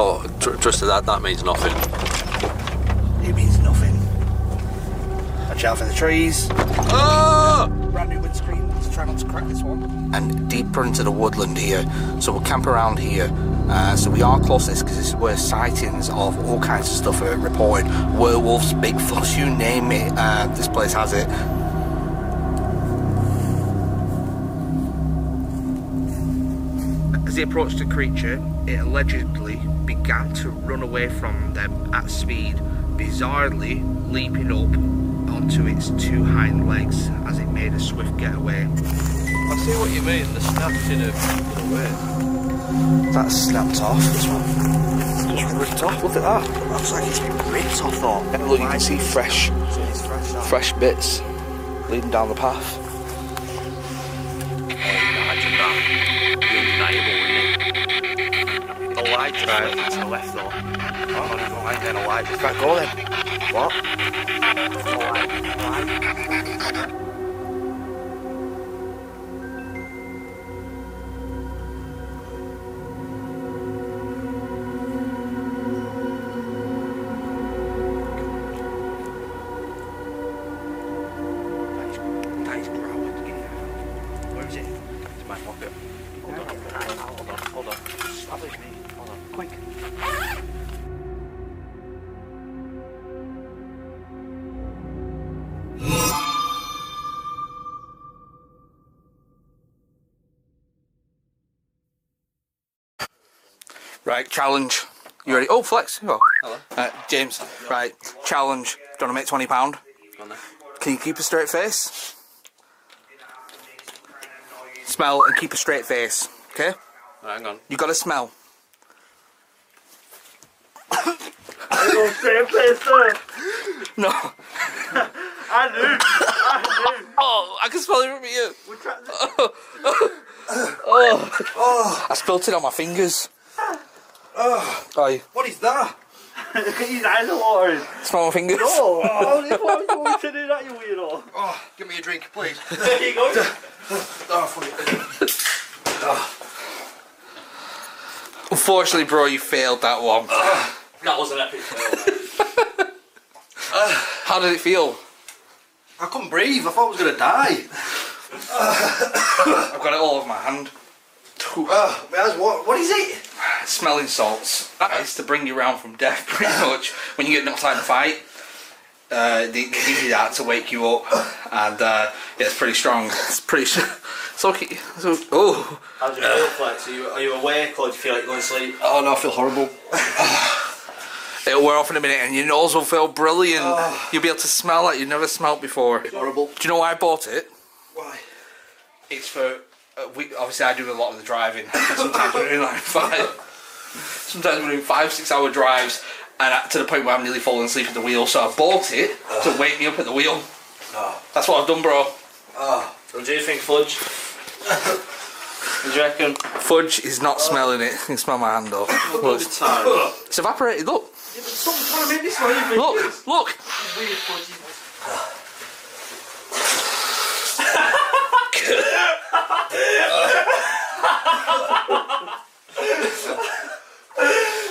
Oh, trust that means nothing. It means nothing. Watch out for the trees. Oh! Brand new windscreen, let's try not to crack this one. And deeper into the woodland here, so we'll camp around here. So we are close to this because this is where sightings of all kinds of stuff are reported. Werewolves, Bigfoots, you name it, this place has it. As they approached the creature, it allegedly began to run away from them at speed, bizarrely leaping up onto its two hind legs as it made a swift getaway. I see what you mean, the snaps in a way. That snapped off, this one. It's just ripped off, look at that. Looks like it's been ripped off though. And look, you can see fresh bits leading down the path. Imagine that. Undeniable, isn't it? The light just went to the left though. Oh, not even a light, then a light. Just back go then. What? Right, challenge. You ready? Oh, Flex. Oh. Hello. James. Right, challenge. Do you want to make £20? Go on then. Can you keep a straight face? Smell and keep a straight face. Okay? Right, hang on. You got to smell. Go straight face there. No. I knew. Oh, I can smell it from you. I spilt it on my fingers. Oi. What is that? His eyes are watering. Smell my fingers. No, why would you want to do that, you weirdo? Oh, give me a drink, please. There you go. Unfortunately, bro, you failed that one. That was an epic fail. How did it feel? I couldn't breathe, I thought I was going to die. I've got it all over my hand. What is it? Smelling salts. That is to bring you round from death, pretty much. When you get knocked out in a fight, they give you that to wake you up, and yeah, it's pretty strong. It's pretty. So, oh. How do you feel, Flex? Are you awake, or do you feel like you're going to sleep? Oh no, I feel horrible. It'll wear off in a minute, and your nose will feel brilliant. You'll be able to smell like you've never smelled before. It's horrible. Do you know why I bought it? Why? It's for. Obviously, I do a lot of the driving. Sometimes we're doing like 5-6 hour drives, and to the point where I'm nearly falling asleep at the wheel. So I bought it to wake me up at the wheel. That's what I've done, bro. What do you think, Fudge? What do you reckon? Fudge is not smelling it. You can smell my hand off. Look, it's evaporated. Look. Yeah, but someone's trying to make this one. Look. Weird, Fudge.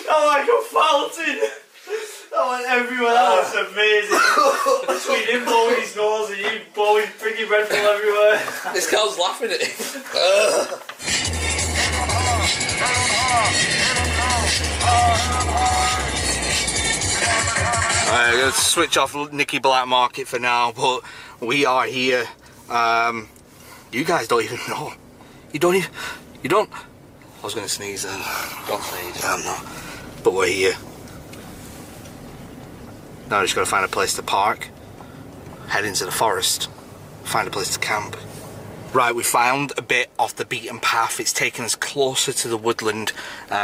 Oh, I got faulted. That went everywhere. That was amazing. Between him blowing his nose and you blowing freaking Red Bull everywhere. This girl's laughing at him. Alright, let's switch off Nicky Black Market for now, but we are here. You guys don't even know. You don't. I was going to sneeze then. Don't sneeze. I'm not. But we're here. Now we're just got to find a place to park, head into the forest, find a place to camp. Right, we found a bit off the beaten path. It's taken us closer to the woodland.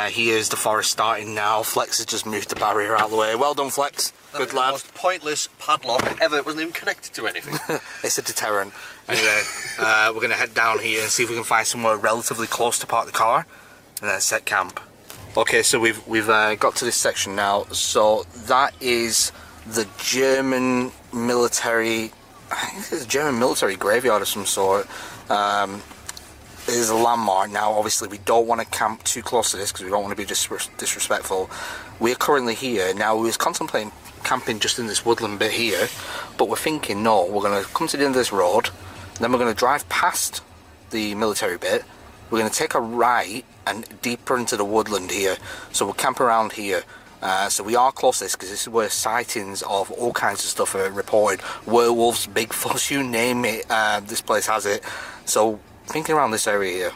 Here's the forest starting now. Flex has just moved the barrier out of the way. Well done, Flex. Good lad. The most pointless padlock ever. It wasn't even connected to anything. It's a deterrent. Anyway, we're going to head down here and see if we can find somewhere relatively close to park the car, and then set camp. Okay, so we've got to this section now. So that is the German military. I think it's a German military graveyard of some sort. is a landmark. Now obviously we don't want to camp too close to this because we don't want to be disrespectful. We are currently here. Now we was contemplating camping just in this woodland bit here, but we're thinking no, we're going to come to the end of this road, then we're going to drive past the military bit, we're going to take a right and deeper into the woodland here, so we'll camp around here. So we are close to this because this is where sightings of all kinds of stuff are reported. Werewolves, Bigfoots, you name it, this place has it. So thinking around this area here.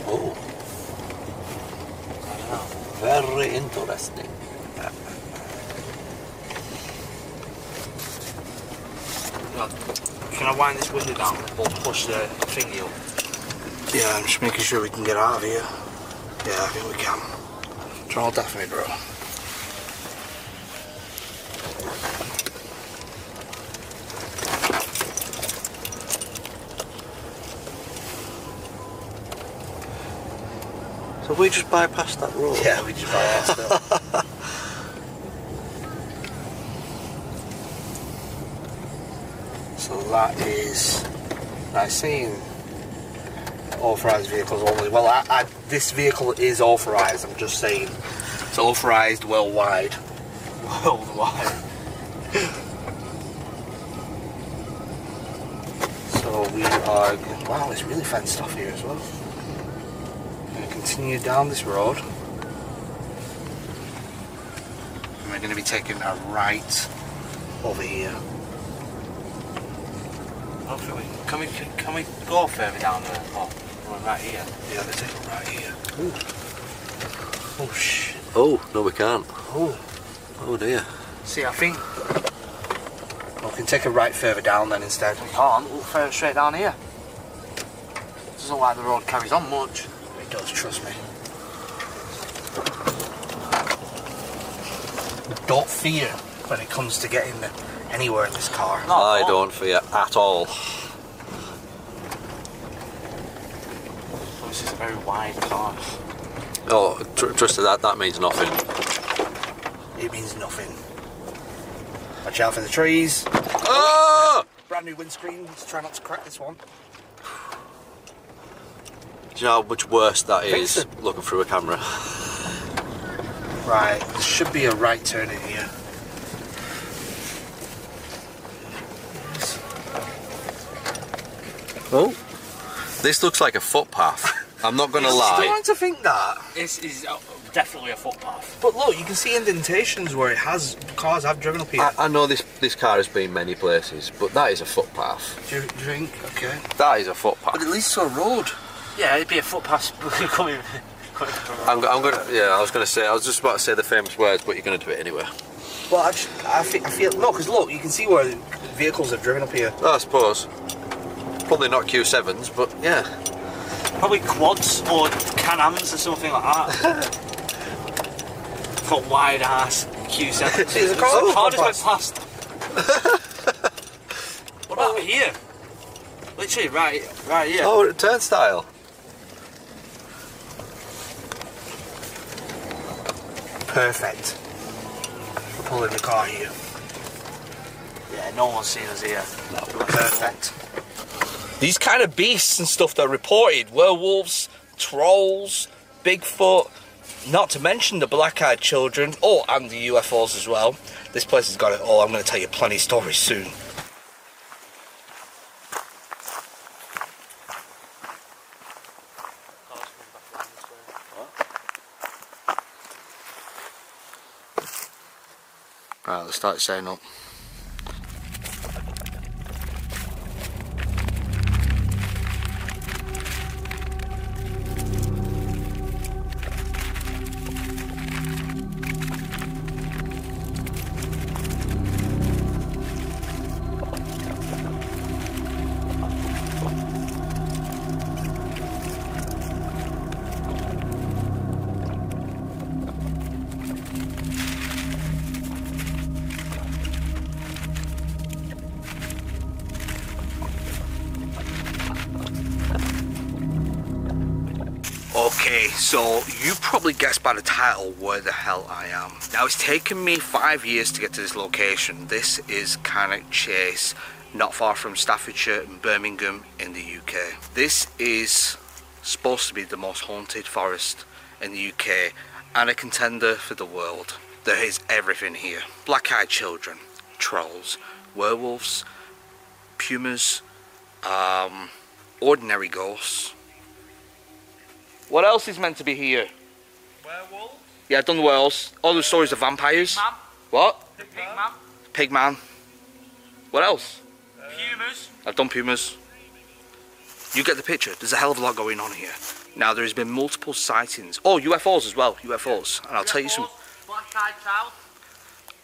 Oh. Very interesting. Can I wind this window down or push the thingy up? Yeah, I'm just making sure we can get out of here. Yeah, I think we can. Try all that for me, bro. So we just bypassed that road? Yeah, we just bypassed it. So that is, that's saying authorised vehicles only. Well, this vehicle is authorised, I'm just saying. It's authorised worldwide. Worldwide. So we are, wow, it's really fenced off here as well. Going to continue down this road. And we're going to be taking a right over here. Can we go further down there? Oh, right here. Yeah, let's take it right here. Ooh. Oh shit. Oh, no we can't. Oh. Oh dear. See, I think we can take a right further down then instead. We can't. Look further straight down here. Doesn't look like the road carries on much. It does, trust me. Don't fear when it comes to getting anywhere in this car. No, I don't fear at all. This is a very wide car. Oh, trust me, that means nothing. It means nothing. Watch out for the trees. Oh! Brand new windscreen. Let's try not to crack this one. Do you know how much worse that think is so. looking through a camera? Right, there should be a right turn in here. Oh. This looks like a footpath. I'm not going to I'm lie. starting to think that. This is definitely a footpath. But look, you can see indentations where cars have driven up here. I know this car has been many places, but that is a footpath. Do you think? Okay. That is a footpath. But it leads to a road. Yeah, it'd be a footpath coming. I'm gonna. Yeah, I was just about to say the famous words, but you're gonna do it anyway. Well, I feel no, because look, you can see where vehicles have driven up here. I suppose. Probably not Q7s, but yeah. Probably quads or Can-Ams or something like that. Got wide ass Q7. See, there's a car How going just went past? What about here? Literally right here. Oh, a turnstile. Perfect. We're pulling the car here. Yeah, no one's seen us here. Perfect. These kind of beasts and stuff that are reported, werewolves, trolls, Bigfoot, not to mention the black-eyed children, oh, and the UFOs as well. This place has got it all. I'm going to tell you plenty of stories soon. Right, let's start setting up. Okay, so you probably guessed by the title where the hell I am. Now, it's taken me 5 years to get to this location. This is Cannock Chase not far from Staffordshire and Birmingham in the UK. This is supposed to be the most haunted forest in the UK and a contender for the world. There is everything here. Black-eyed children, trolls, werewolves, pumas, ordinary ghosts. What else is meant to be here? Werewolves? Yeah, I've done the werewolves. All the stories of vampires. Pigman. What? The Pigman. Pigman. What else? Pumas. I've done pumas. You get the picture. There's a hell of a lot going on here. Now, there has been multiple sightings. Oh, UFOs as well. UFOs. And I'll tell you some. Black-eyed child.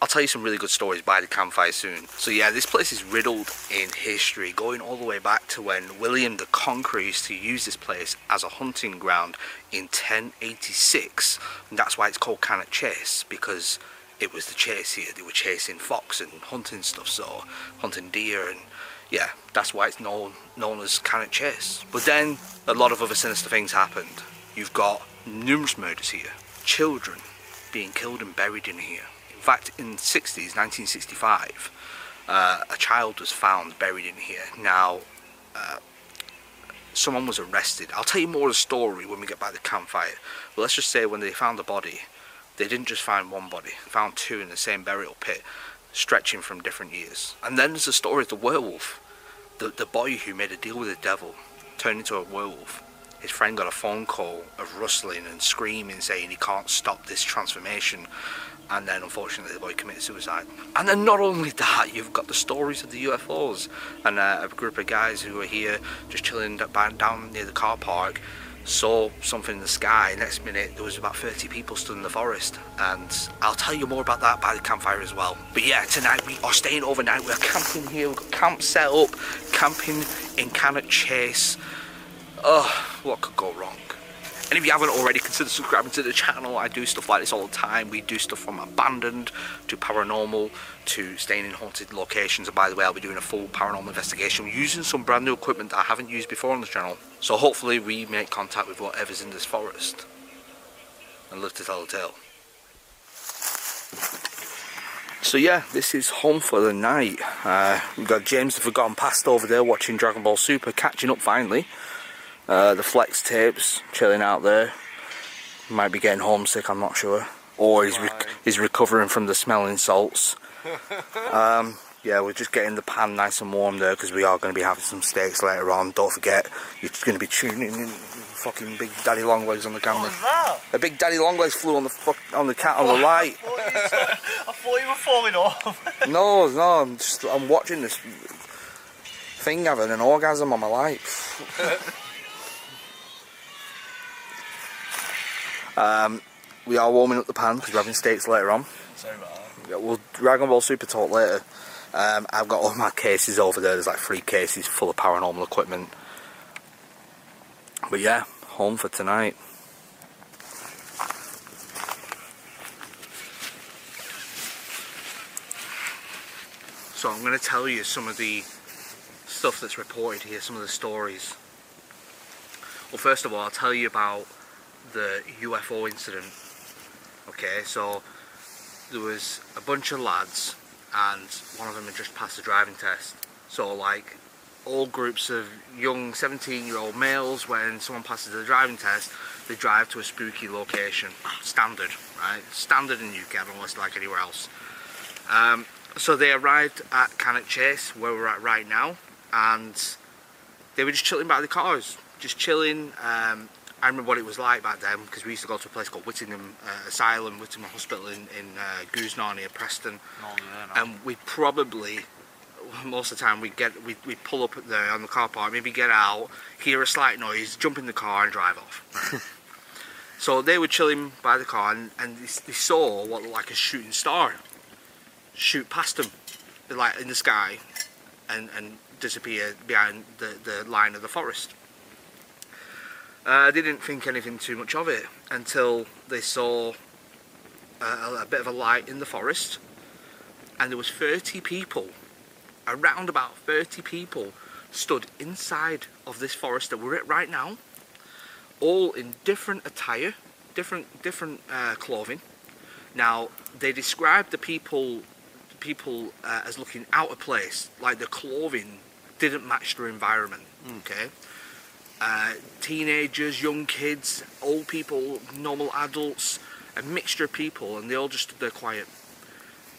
I'll tell you some really good stories by the campfire soon. So yeah, this place is riddled in history, going all the way back to when William the Conqueror used to use this place as a hunting ground in 1086. And that's why it's called Cannock Chase, because it was the chase here. They were chasing fox and hunting stuff, so hunting deer, and yeah, that's why it's known as Cannock Chase. But then a lot of other sinister things happened. You've got numerous murders here, children being killed and buried in here. In fact, in the 60s, 1965, a child was found buried in here. Now, someone was arrested. I'll tell you more of the story when we get back to the campfire. But let's just say when they found the body, they didn't just find one body. They found two in the same burial pit, stretching from different years. And then there's the story of the werewolf. The boy who made a deal with the devil turned into a werewolf. His friend got a phone call of rustling and screaming, saying he can't stop this transformation. And then unfortunately the boy committed suicide. And then not only that, you've got the stories of the UFOs. And a group of guys who were here just chilling down near the car park saw something in the sky. Next minute there was about 30 people stood in the forest. And I'll tell you more about that by the campfire as well. But yeah, tonight we are staying overnight. We're camping here. We've got camp set up. Camping in Cannock Chase. Oh, what could go wrong? And if you haven't already, consider subscribing to the channel. I do stuff like this all the time. We do stuff from abandoned to paranormal to staying in haunted locations. And by the way, I'll be doing a full paranormal investigation using some brand new equipment that I haven't used before on the channel. So hopefully we make contact with whatever's in this forest and live to tell the tale. So yeah, this is home for the night. We've got James the Forgotten Past over there watching Dragon Ball Super, catching up finally. The flex tapes chilling out there. Might be getting homesick, I'm not sure. Or he's recovering from the smelling salts. Yeah, we're just getting the pan nice and warm there because we are going to be having some steaks later on. Don't forget, you're going to be tuning in. Fucking Big Daddy Longlegs on the camera. A Big Daddy Longlegs flew on the cat on the light. I thought you were falling off. No, I'm watching this thing having an orgasm on my light. We are warming up the pan because we're having steaks later on. Sorry about that. Yeah, we'll Dragon Ball Super talk later. I've got all my cases over there. There's like 3 cases full of paranormal equipment. But yeah, home for tonight. So I'm going to tell you some of the stuff that's reported here, some of the stories. Well, first of all, I'll tell you about the UFO incident. Okay, so there was a bunch of lads and one of them had just passed the driving test. So like all groups of young 17-year-old males, when someone passes the driving test, they drive to a spooky location. Standard, right? Standard in the UK, I don't know what it's like anywhere else. So they arrived at Cannock Chase, where we're at right now, and they were just chilling by the cars, just chilling. I remember what it was like back then because we used to go to a place called Whittingham Asylum, Whittingham Hospital in Goosnarn near Preston. And we probably, most of the time, we'd pull up there on the car park, maybe get out, hear a slight noise, jump in the car and drive off. So they were chilling by the car and they saw what looked like a shooting star shoot past them, like in the sky, and disappear behind the line of the forest. They didn't think anything too much of it until they saw a bit of a light in the forest, and there was 30 people, around about 30 people, stood inside of this forest that we're at right now, all in different attire, different clothing. Now, they described the people people as looking out of place, like the clothing didn't match their environment. Okay, teenagers, young kids, old people, normal adults, a mixture of people, and they all just stood there quiet.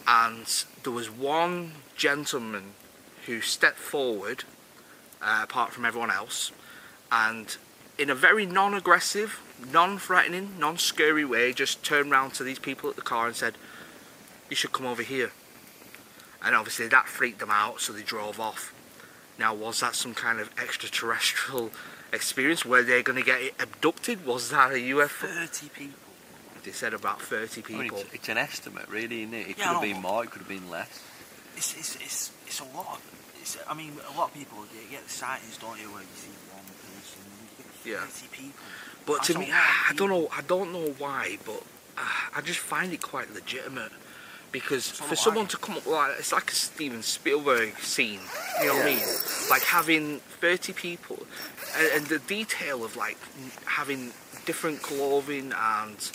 And there was one gentleman who stepped forward, apart from everyone else, and in a very non-aggressive, non-threatening, non-scary way, just turned round to these people at the car and said, "You should come over here." And obviously that freaked them out, so they drove off. Now, was that some kind of extraterrestrial experience? Were they going to get abducted? Was that a UFO? 30 people. They said about 30 people. I mean, it's an estimate, really, isn't it? It Yeah, could have been more, it could have been less. It's a lot. I mean, a lot of people get the sightings, don't you, where you see one person, you get 30 people. But That's to me, a lot of I don't know why, but I just find it quite legitimate. Because for someone to come up like, it's like a Steven Spielberg scene, you know what I mean? Like having 30 people, and the detail of like having different clothing, and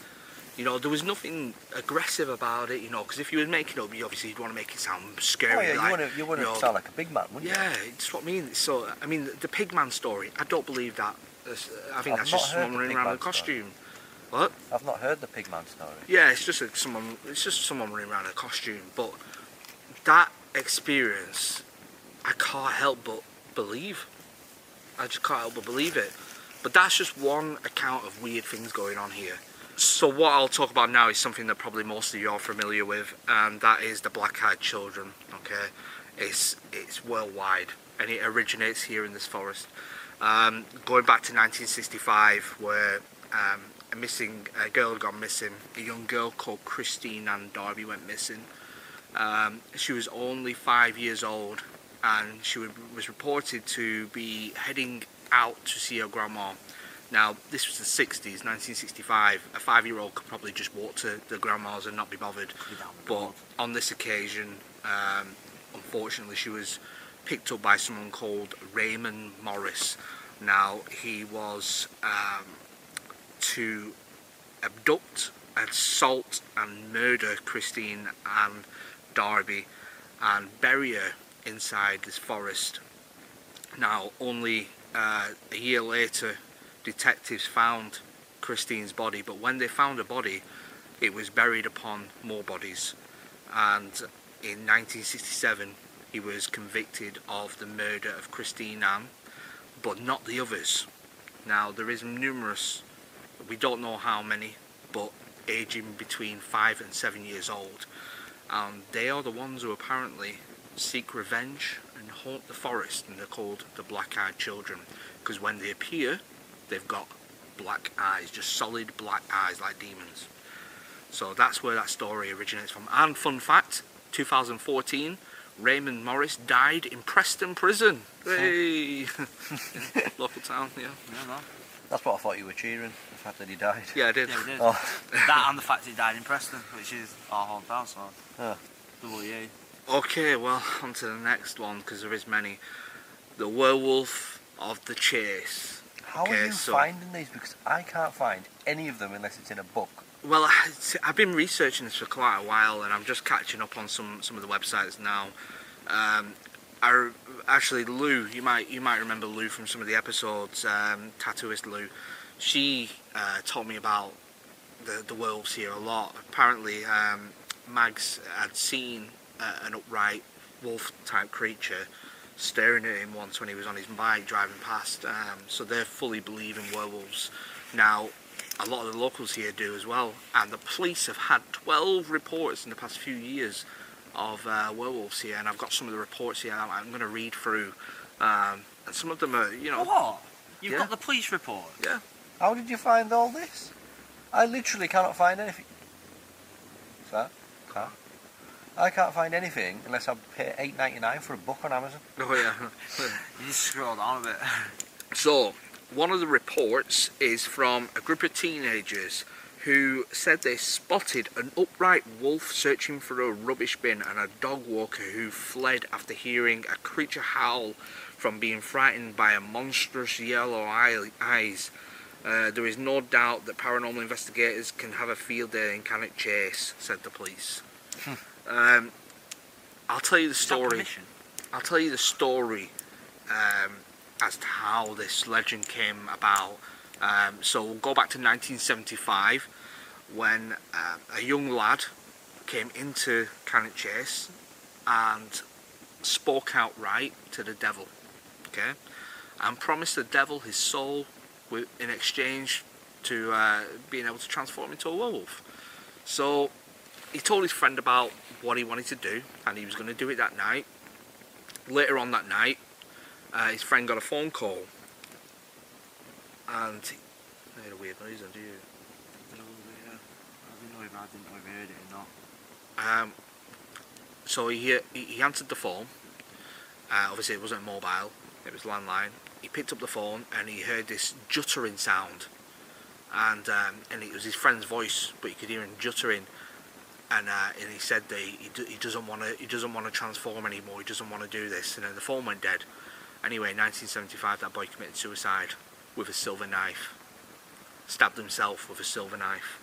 you know, there was nothing aggressive about it, you know, because if you were making it up, obviously you'd want to make it sound scary. Oh yeah, you want to sound like a big man, wouldn't you? Yeah, it's what I mean. So, I mean, the Pigman story, I don't believe that. I think that's just someone running around in a costume. What? I've not heard the Pigman story. Yeah, it's just someone running around in a costume. But that experience, I can't help but believe. I just can't help but believe it. But that's just one account of weird things going on here. So what I'll talk about now is something that probably most of you are familiar with, and that is the black-eyed children. Okay, it's worldwide, and it originates here in this forest. Going back to 1965, where a girl had gone missing. A young girl called Christine Ann Darby went missing. She was only 5 years old, and she was reported to be heading out to see her grandma. Now, this was the 60s, 1965. A 5-year-old could probably just walk to the grandma's and not be bothered. But on this occasion, unfortunately, she was picked up by someone called Raymond Morris. Now, he was to abduct, assault and murder Christine Ann Darby and bury her inside this forest. Now, only a year later, detectives found Christine's body, but when they found her body, it was buried upon more bodies. And in 1967, he was convicted of the murder of Christine Ann, but not the others. Now, there is numerous, we don't know how many, but aging between 5 and 7 years old. And they are the ones who apparently seek revenge and haunt the forest, and they're called the black-eyed children, because when they appear, they've got black eyes, just solid black eyes like demons. So that's where that story originates from. And fun fact, 2014, Raymond Morris died in Preston Prison. Hey! Local town, yeah. Yeah, no. That's what I thought you were cheering, the fact that he died. Yeah, I did. Yeah, we did. Oh. That and the fact he died in Preston, which is our hometown, so Oh. double yay. Okay, well, on to the next one, because there is many. The Werewolf of the Chase. How are you finding these? Because I can't find any of them unless it's in a book. Well, I've been researching this for quite a while, and I'm just catching up on some of the websites now. Actually, Lou, you might remember Lou from some of the episodes. Tattooist Lou, she told me about the werewolves here a lot. Apparently, Mags had seen an upright wolf-type creature staring at him once when he was on his bike driving past. So they're fully believe in werewolves. Now, a lot of the locals here do as well, and the police have had 12 reports in the past few years of werewolves here, and I've got some of the reports here I'm going to read through, and some of them are, you know... What? You've got the police report? Yeah. How did you find all this? I literally cannot find anything. What's that? Car? I can't find anything unless I pay $8.99 for a book on Amazon. Oh yeah. You just scroll down a bit. So, one of the reports is from a group of teenagers who said they spotted an upright wolf searching for a rubbish bin and a dog walker who fled after hearing a creature howl from being frightened by a monstrous yellow eyes. There is no doubt that paranormal investigators can have a field day in Cannock Chase, said the police. I'll tell you the Is that story. permission? I'll tell you the story as to how this legend came about. So we'll go back to 1975 when a young lad came into Cannock Chase and spoke outright to the devil, okay, and promised the devil his soul in exchange to being able to transform into a werewolf. So he told his friend about what he wanted to do, and he was going to do it that night. Later on that night, his friend got a phone call, and he made a weird noise, didn't you? I didn't know if I heard it or not. So he answered the phone. Obviously it wasn't mobile, it was landline. He picked up the phone and he heard this juttering sound, and it was his friend's voice, but you could hear him juttering. And he said that he doesn't want to transform anymore. He doesn't want to do this. And then the phone went dead. Anyway, in 1975, that boy committed suicide with a silver knife. Stabbed himself with a silver knife.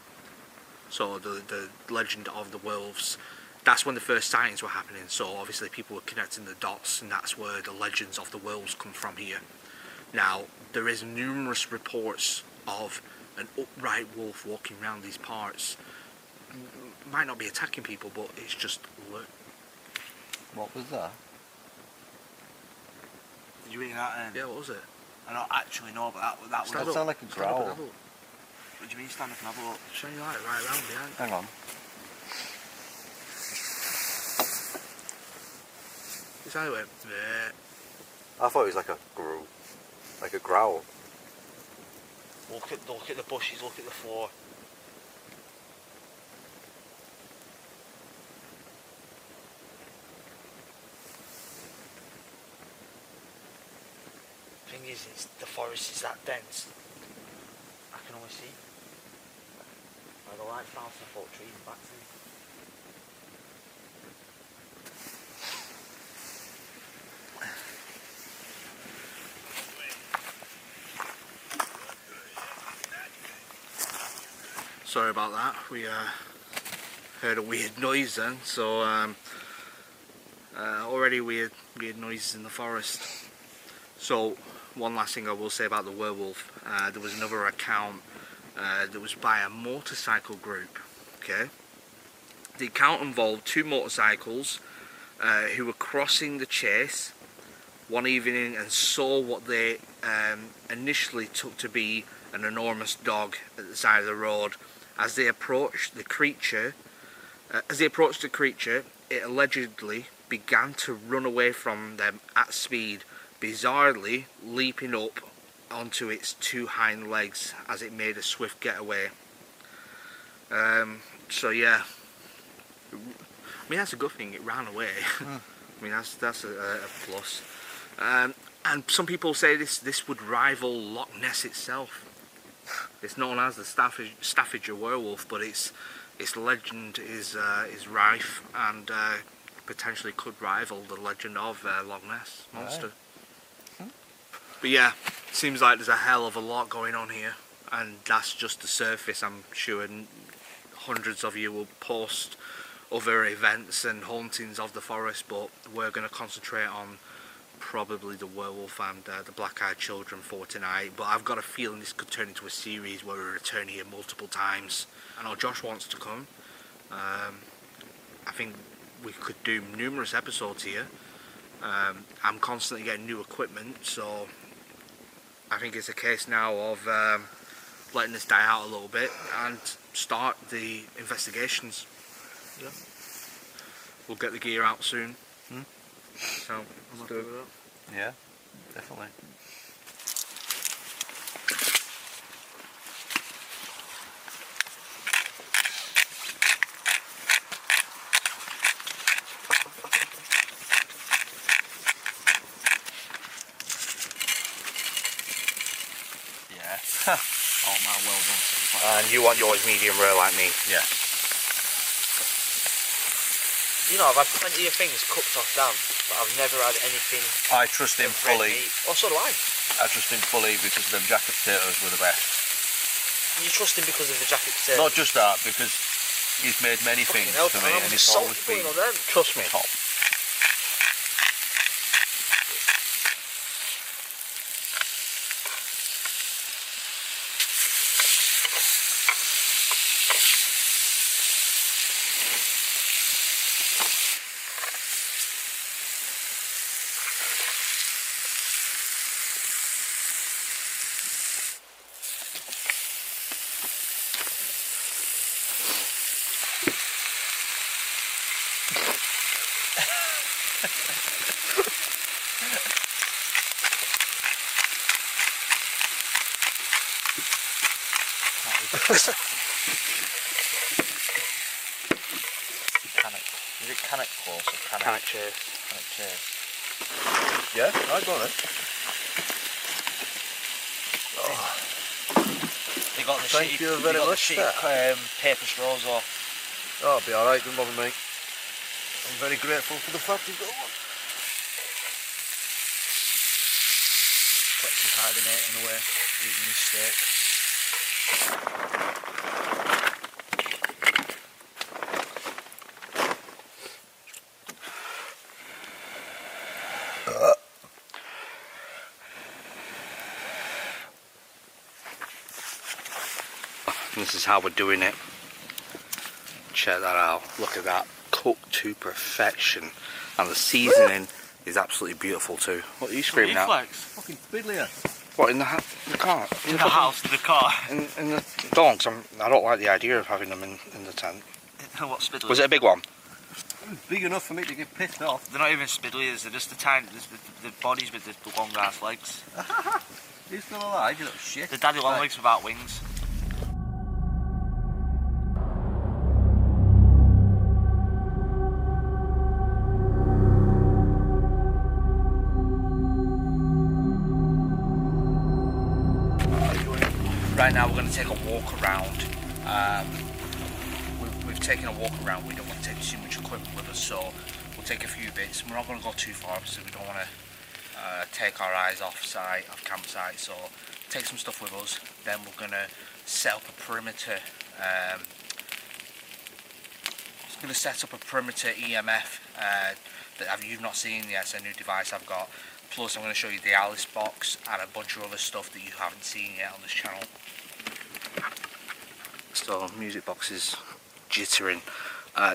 So the legend of the werewolves. That's when the first sightings were happening. So obviously people were connecting the dots, and that's where the legends of the werewolves come from here. Now there is numerous reports of an upright wolf walking around these parts. Might not be attacking people, but it's just look. What was that? Did you hear that? Yeah, what was it? I don't actually know, but that That was. sounded like a Stand up and growl. have a look. What do you mean stand up and have a look? Show you light right around behind. Hang on. It's how it went. I thought it was like a growl. Look at the bushes. Look at the floor. Thing is, the forest is that dense. I can always see. By the lights bouncing off trees and back to me. Sorry about that. We heard a weird noise then. So already weird noises in the forest. So one last thing I will say about the werewolf. There was another account that was by a motorcycle group. Okay. The account involved two motorcycles who were crossing the chase one evening and saw what they initially took to be an enormous dog at the side of the road. As they approached the creature, it allegedly began to run away from them at speed, bizarrely leaping up onto its two hind legs as it made a swift getaway. So yeah, I mean that's a good thing. It ran away. I mean that's a plus. And some people say this would rival Loch Ness itself. It's known as the Staffordshire werewolf, but its legend is rife and potentially could rival the legend of Loch Ness monster. Right. But yeah, seems like there's a hell of a lot going on here, and that's just the surface. I'm sure hundreds of you will post other events and hauntings of the forest, but we're going to concentrate on probably the werewolf and the black-eyed children for tonight. But I've got a feeling this could turn into a series where we return here multiple times. I know Josh wants to come. I think we could do numerous episodes here. I'm constantly getting new equipment, so I think it's a case now of letting this die out a little bit and start the investigations. Yeah. We'll get the gear out soon. So let's do it. Yeah, definitely. Yeah. Oh man, well done. And you want yours medium rare like me? Yeah. You know, I've had plenty of things cooked off damn, but I've never had anything. I trust him of red fully. meat. Oh, so do I. I trust him fully because them jacket potatoes were the best. You trust him because of the jacket potato? Not just that, because he's made many things Fucking hell, for man, me how and much it's salt always you putting been on them? Trust me. top. Cannock. Is it Cannock close or Cannock Chase? Cannock Chase. Yeah, alright, go on then. They got the Thank you very much, sir. paper straws off. Oh, it'll be alright, don't bother me. I'm very grateful for the fact you've got one. Plexi hibernating away, eating his steak. This is how we're doing it. Check that out. Look at that. Cooked to perfection. And the seasoning is absolutely beautiful too. What are you screaming at? Fucking fiddlier. What, in the car? In the house, in the car? In the dogs. I don't like the idea of having them in the tent. What spiddlies? Was it a big one? It was big enough for me to get pissed off. They're not even spiddlies, they're just the tiny, the bodies with the long ass legs. You're still alive, you little shit. The daddy long legs without wings. Right now we're going to take a walk around. We've taken a walk around. We don't want to take too much equipment with us, so we'll take a few bits. We're not going to go too far because we don't want to take our eyes off campsite. So take some stuff with us. Then we're going to set up a perimeter. Going to set up a perimeter EMF that you've not seen yet. It's a new device I've got. Plus I'm going to show you the Alice box and a bunch of other stuff that you haven't seen yet on this channel. So music box is jittering.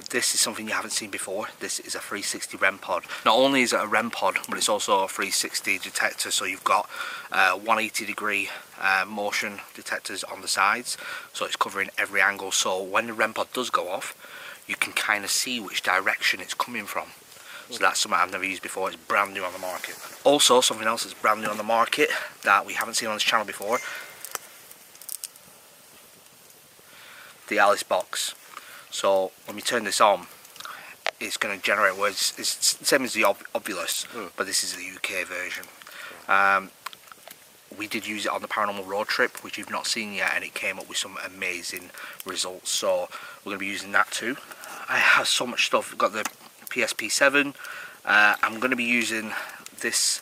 This is something you haven't seen before. This is a 360 REM pod. Not only is it a REM pod, but it's also a 360 detector. So you've got 180 degree motion detectors on the sides. So it's covering every angle. So when the REM pod does go off, you can kind of see which direction it's coming from. So that's something I've never used before. It's brand new on the market. Also, something else that's brand new on the market that we haven't seen on this channel before. The Alice box. So when we turn this on, it's going to generate words. It's the same as the Obulus, but this is the UK version. We did use it on the paranormal road trip, which you've not seen yet, and it came up with some amazing results. So we're going to be using that too. I have so much stuff. We've got the PSP7. I'm going to be using this.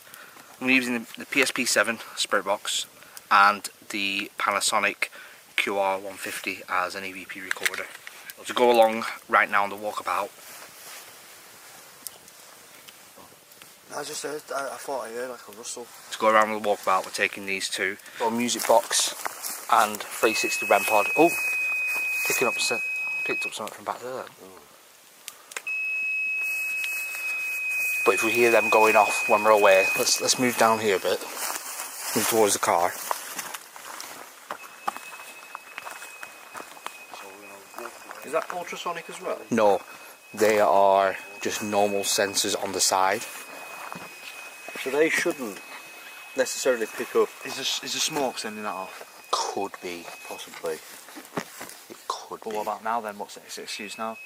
I'm using the PSP7 Spirit Box and the Panasonic QR150 as an EVP recorder. To go along right now on the walkabout. I just heard, I thought I heard like a rustle. To go around the walkabout, we're taking these two. Got a music box and 360 REM pod. Oh, picked up something from back there. But if we hear them going off when we're away, let's move down here a bit. Move towards the car. Is that ultrasonic as well? No, they are just normal sensors on the side. So they shouldn't necessarily pick up. Is the smoke sending that off? Could be. Possibly. It could be. But what about now then? What's the excuse now?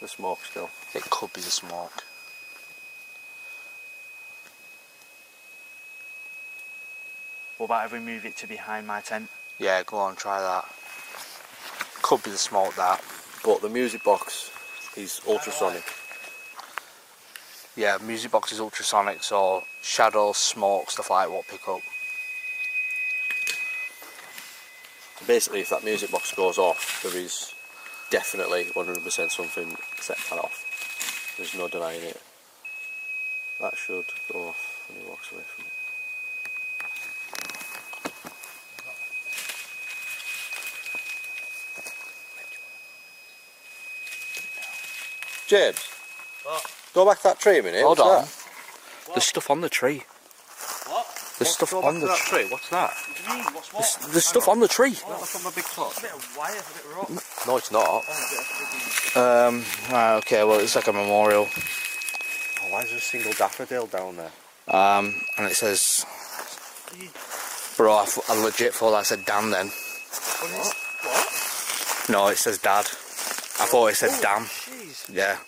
The smoke still. It could be the smoke. What about if we move it to behind my tent? Yeah, go on, try that. Could be the smoke, that. But the music box is ultrasonic. Yeah, music box is ultrasonic, so shadows, smoke, stuff like that won't pick up. So basically, if that music box goes off, there is definitely 100% something set that off. There's no denying it. That should go off when he walks away from it. James, what? Go back to that tree a minute. Hold on. What? There's stuff on the tree. What? There's stuff on the tree. What's that? What do you mean? What's what? There's stuff on the tree. That's on my big clock. It's a bit of wire, it's a bit rough. No, it's not. Oh, it's a bit Right, okay, well it's like a memorial. Oh, why is there a single daffodil down there? And it says, bro, I legit thought that said damn then. What? No, it says Dad. I thought it said Dam. Jeez. Yeah.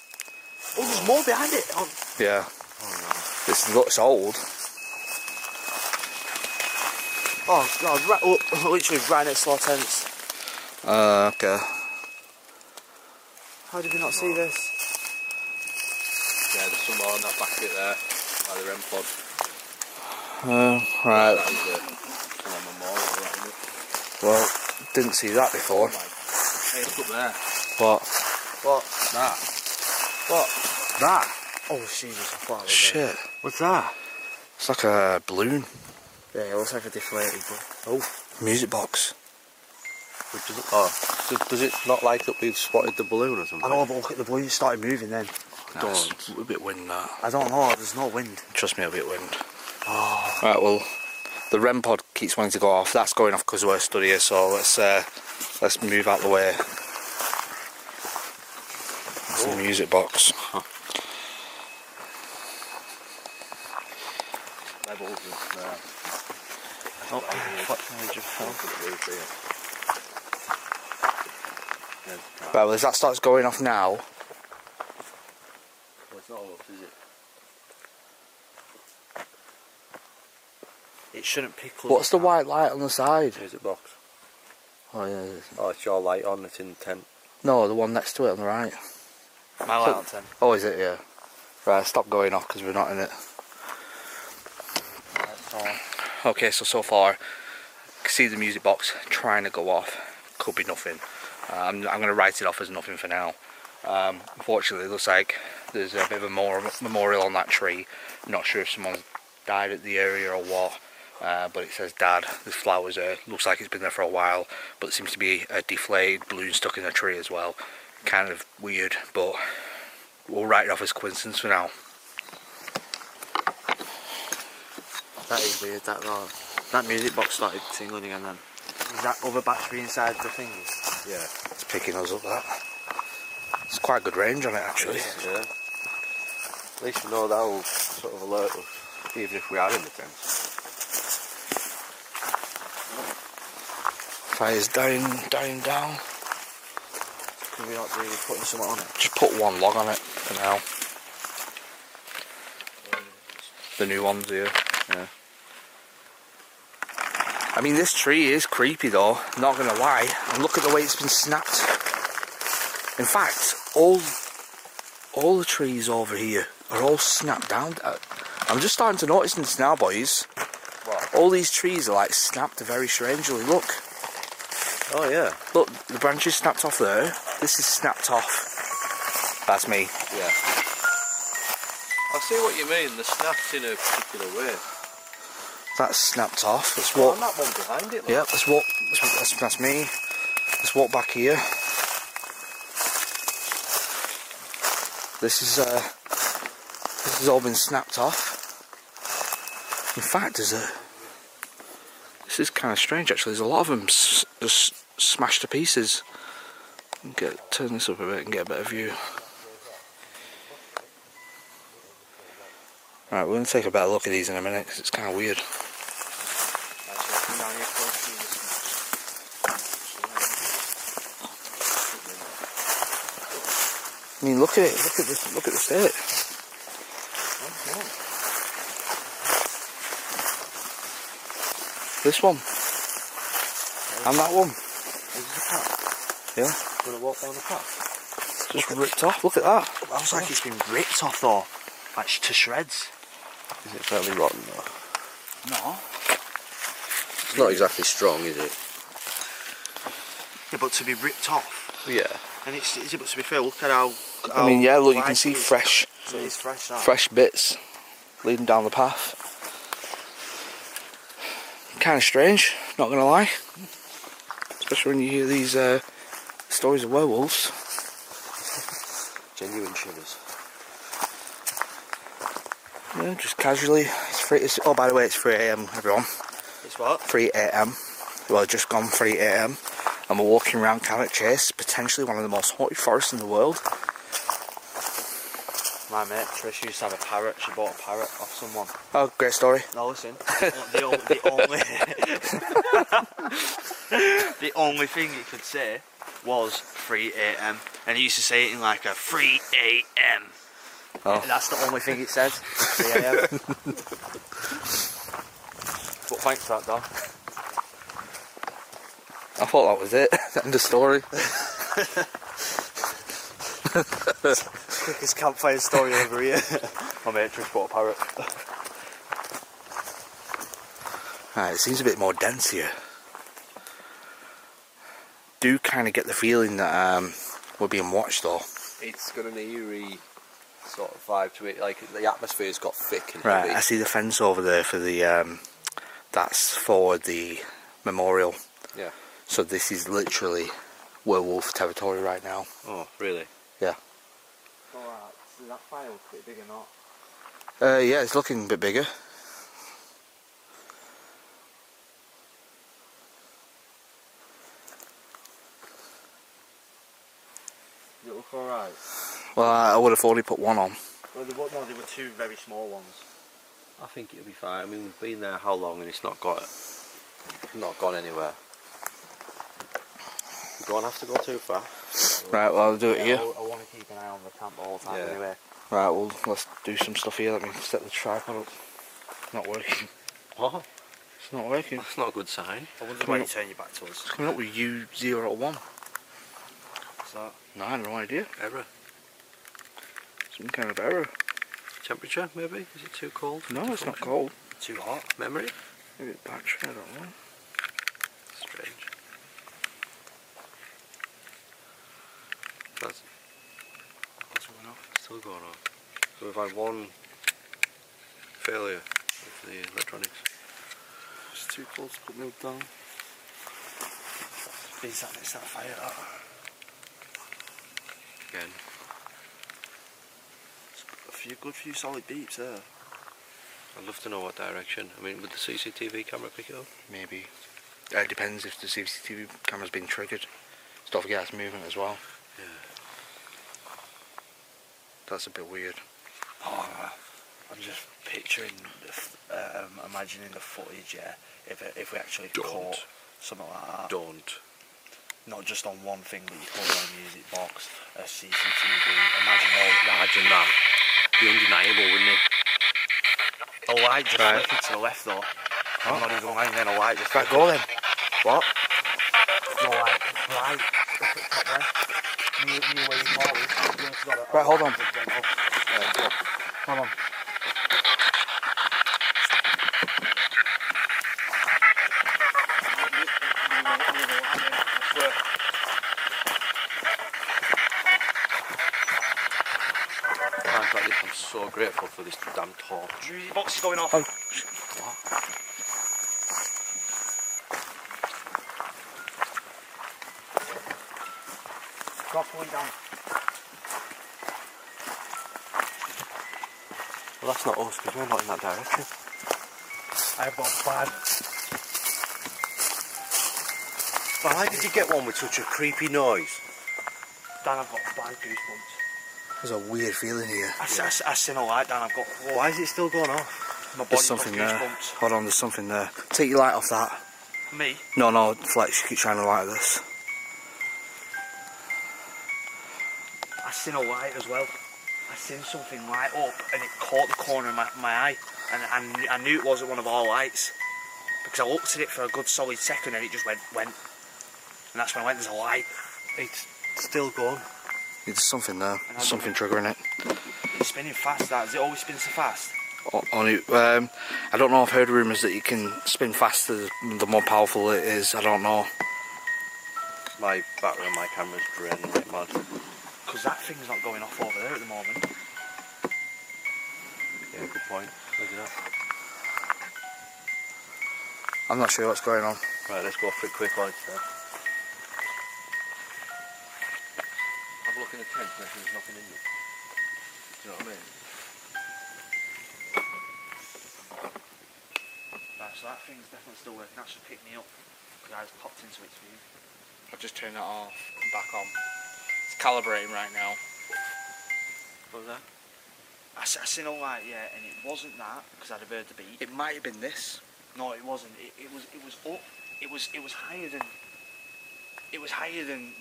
Oh, there's more behind it. Oh. Yeah. This looks old. Oh God! Right, literally right next to our tents. Okay. How did we not see this? Yeah, there's some more on that back bit there, by the REM pod. Right. That is the memorial, right, isn't it? Well, didn't see that before. Hey, look up there. What? What? That. What? That? Oh Jesus! I thought it was Shit. What's that? It's like a balloon. Yeah, it looks like a deflated. Oh, music box. Does it not light up we've spotted the balloon or something? I know, but look at the balloon. It started moving then. Nice. A bit wind that. I don't know. There's no wind. Trust me, a bit wind. Oh. Right, well, the REM pod keeps wanting to go off. That's going off because we're stood here, so let's move out the way. It's the music box. Levels of Oh, what can I just fell? Right, well, as that starts going off now, Well, it's not off, is it? It shouldn't pick up. what's the white light on the side? Music box. Oh yeah. Oh, it's your light on, it's in the tent. No, the one next to it on the right. My light on 10. Oh, is it? Yeah. Right, stop going off because we're not in it. Okay, so far, I can see the music box trying to go off. Could be nothing. I'm going to write it off as nothing for now. Unfortunately, it looks like there's a bit of a memorial on that tree. I'm not sure if someone's died at the area or what, but it says Dad. There's flowers there. Looks like it's been there for a while, but there seems to be a deflated balloon stuck in the tree as well. Kind of weird, but we'll write it off as coincidence for now. That is weird, that music box started tingling again then. Is that other battery inside the thing? Yeah, it's picking us up that. It's quite good range on it actually. Yeah. At least you know that will sort of alert us, even if we are in the tent. Fire's dying down. Can we not do putting something on it? Just put one log on it for now. The new ones here. Yeah. I mean, this tree is creepy though, not gonna lie. And look at the way it's been snapped. In fact, all the trees over here are all snapped down. I'm just starting to notice this now, boys. What? All these trees are like snapped very strangely. Look. Oh yeah. Look, the branches snapped off there. This is snapped off. That's me. Yeah. I see what you mean, the snap's in a particular way. That's snapped off. Let's Oh, walk. and that one behind it, look. Yep, let's walk. That's me. Let's walk back here. This is all been snapped off. In fact, this is kind of strange actually. There's a lot of them just smashed to pieces. Turn this up a bit and get a better view. Right, we're going to take a better look at these in a minute because it's kind of weird. I mean, look at it. Look at this. Look at the state. This one and that one. Yeah. Gonna walk down the path. Just ripped off. Look at that. That looks like it's been ripped off though, like to shreds. Is it fairly rotten though? No. It's not exactly strong, is it? Yeah, but to be ripped off. Yeah. And is it? But to be fair, look at how. I mean, yeah. Look, you light can see it is. fresh So it's fresh. That. fresh bits leading down the path. Kind of strange, not gonna lie. Especially when you hear these stories of werewolves. Genuine shivers. Yeah, just casually. Oh, by the way, it's 3 AM, everyone. It's what? 3 AM. Well, just gone 3 AM. And we're walking around Cannock, potentially one of the most haunted forests in the world. My mate Trish used to have a parrot. She bought a parrot off someone. Oh, great story. Now listen, the only thing it could say was 3 AM, and he used to say it in like a 3 AM. Oh. And that's the only thing it says. 3 AM. But thanks for that, Dom. I thought that was it. End of story. Quickest campfire story over here. My mate Trish bought a parrot. Right, it seems a bit more dense here. Do kind of get the feeling that we're being watched though. It's got an eerie sort of vibe to it, like the atmosphere's got thick and Right, heavy. I see the fence over there for the that's for the memorial. Yeah. So this is literally werewolf territory right now. Oh, really? Yeah. Alright, so that file's pretty big or not? Yeah, it's looking a bit bigger. Does it look alright? Well, I would have thought he put one on. Well, there were 2 very small ones. I think it'll be fine. I mean, we've been there how long and it's not gone anywhere. We don't have to go too far. Right, well, I'll do it here. I want to keep an eye on the camp all the time anyway. Right, well, let's do some stuff here. Let me set the tripod up. Not working. What? It's not working. That's not a good sign. I wonder why you turn your back to us. It's coming up with U01. What's that? No, I have no idea. Error. Some kind of error. Temperature, maybe? Is it too cold? No, to it's not function? cold. Too hot? Memory? Maybe it's battery, I don't know. Strange. That's Going off. still going on. So we've had one failure with the electronics. It's too close to put milk down. It's that fire, that. Again. A good few solid beeps there. I'd love to know what direction. I mean, would the CCTV camera pick it up? Maybe. It depends if the CCTV camera's been triggered. So don't forget it's movement as well. Yeah. That's a bit weird. Oh, I'm just picturing, imagining the footage, yeah, if we actually caught something like that. Don't. Not just on one thing, but you put it on a music box, a CCTV, imagine all that. Imagine that. Be undeniable, wouldn't it? A light just flickered to the left though. I'm not even lying, then a light just Right, flickered. go then. What? No light, right, up at the top left. Near where your car is. Right, hold on. Hold on. Times like this, I'm so grateful for this damn torch. Music box is going off. Oh. Drop fully down. Well, that's not us, because we're not in that direction. I've got bad. Why did you get one with such a creepy noise? Dan, I've got bad goosebumps. There's a weird feeling here. I seen a light, Dan. I've got. Whoa. Why is it still going off? My There's body's got something there. goosebumps. Hold on, there's something there. Take your light off that. Me? No, Flex, keep shining the light at this. I seen a light as well. I seen something light up and it caught the corner of my eye, and I knew it wasn't one of our lights because I looked at it for a good solid second and it just went, and that's when I went, there's a light. It's still going. There's something there. There's something triggering it. It's spinning fast, that. Does it always spin so fast? On it, I don't know. I've heard rumours that you can spin faster the more powerful it is. I don't know. My battery on my camera's draining like mad. Because that thing's not going off over there at the moment. Yeah, good point. Look at that. I'm not sure what's going on. Right, let's go for a quick light there. Have a look in the tent, make sure there's nothing in it. Do you know what I mean? Right, so that thing's definitely still working. That should pick me up because I just popped into its view. I've just turned that off and back on. It's calibrating right now. What was that? I seen a light, yeah, and it wasn't that because I'd have heard the beat. It might have been this. No, it wasn't. It was up. It was higher than. It was higher than